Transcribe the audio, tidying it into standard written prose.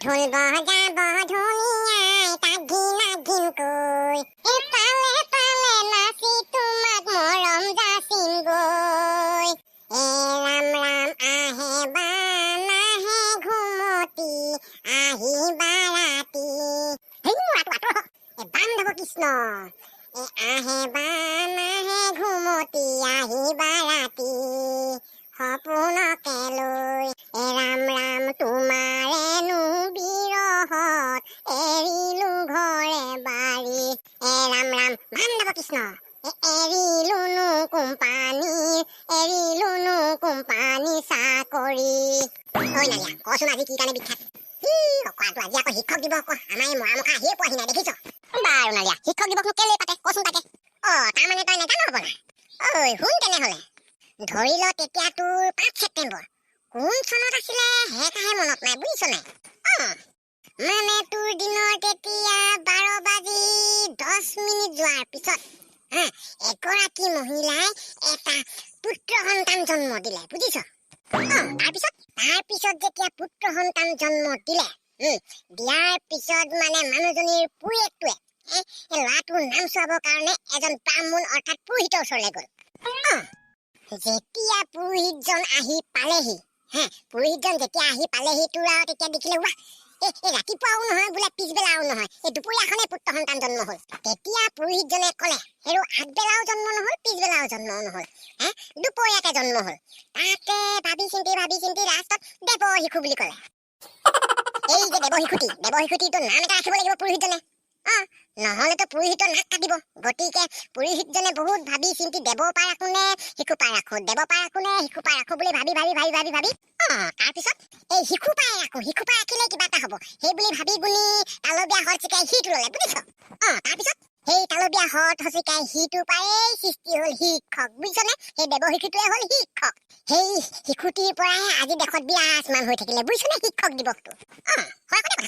ঢোল বজাব ধুনীয়াই তাগিন নাগিন কৈ এফালে ফালে নাচি তোমাক মৰম যাচিম গৈ ৰাম ৰাম আহে বা নাহে ঘুমতি আহিবা ৰাতি বান্ধৱ কৃষ্ণ আহে বা নাহে ঘুমতি আহিবা ৰাতি সপোনকে লৈ ৰাম ৰাম তোমাৰেনো বিৰহত এৰিলো ঘৰে বাৰী ৰাম ৰাম বান্ধৱ কৃষ্ণ এৰিলোনো কোম্পানী চাকৰি ঐ নালিয়া কচোন আজি কি কাৰণে বিখ্যাত আজি আকৌ শিক্ষক দিৱস আকৌ আমাৰ মৰামুখা আহিয়ে পোৱাহি নাই দেখিছ বাৰু নালিয়া শিক্ষক দিৱসনো কেলে পাতে কচোন তাকে তাৰমানে তই নেজানো হ'ব না ঐ শুন তেনেহ'লে ধৰি ল তেতিয়া তোৰ 5 ছেপ্টেম্বৰ কোন চনত আছিলে হেকাহে মনত নাই বুজিছ নাই মানে তোৰ দিনৰ তেতিয়া 12 বাজি 10 মিনিট যোৱাৰ পিছত এগৰাকী মহিলাই এটা পুত্ৰ সন্তান জন্ম দিলে বুজিছ তাৰপিছত যেতিয়া পুত্ৰ সন্তান জন্ম দিলে দিয়াৰ পিছত মানে মানুহজনীৰ পুয়েকটোৱে ল'ৰাটোৰ নাম চোৱাবৰ কাৰণে এজন ব্ৰাহ্মণ অৰ্থাৎ পুৰোহিতৰ ওচৰলৈ গ'ল যেতিয়া পুৰোহিতজন আহি পালেহি পুৰোহিতজন যেতিয়া আহি পালেহি তোৰ আৰু তেতিয়া দেখিলে ৰাতিপুৱাও নহয় বোলে পিছবেলাও নহয় দুপৰীয়াখনে পুত্ৰ সন্তান জন্ম হ'ল তেতিয়া পুৰোহিতজনে ক'লে হেৰু আগবেলাও জন্ম নহ'ল পিছবেলাও জন্ম নহ'ল দুপৰীয়াতে জন্ম হ'ল তাতে ভাবি চিন্তি লাষ্টত দেৱ শিশু বুলি ক'লে এই যে দেৱ শিশুটিৰ নাম এটা ৰাখিব লাগিব পুৰোহিতজনে নহ'লেতো পুৰোহিতৰ নাক কাটিব গতিকে পুৰোহিতজনে বহুত ভাবি চিন্তি দেৱ পাই ৰাখো নে শিশু পাই ৰাখো বুলি ভাবি তাৰপিছত এই শিশু পাই ৰাখিলে কিবা এটা হ'ব সেই বুলি ভাবি গুণি তালবীয়া হৰ চিকাই সিটো ল'লে বুজিছ তাৰপিছত সেই তালবীয়া হৰ চিকাই সিটো পাই সৃষ্টি হ'ল শিক্ষক বুজিছনে সেই দেৱ শিশুটোৱে হ'ল শিক্ষক সেই শিশুটিৰ পৰাই আজি দেশত বিৰাজমান হৈ থাকিলে বুজিছনে শিক্ষক দিৱসটো হয় কথা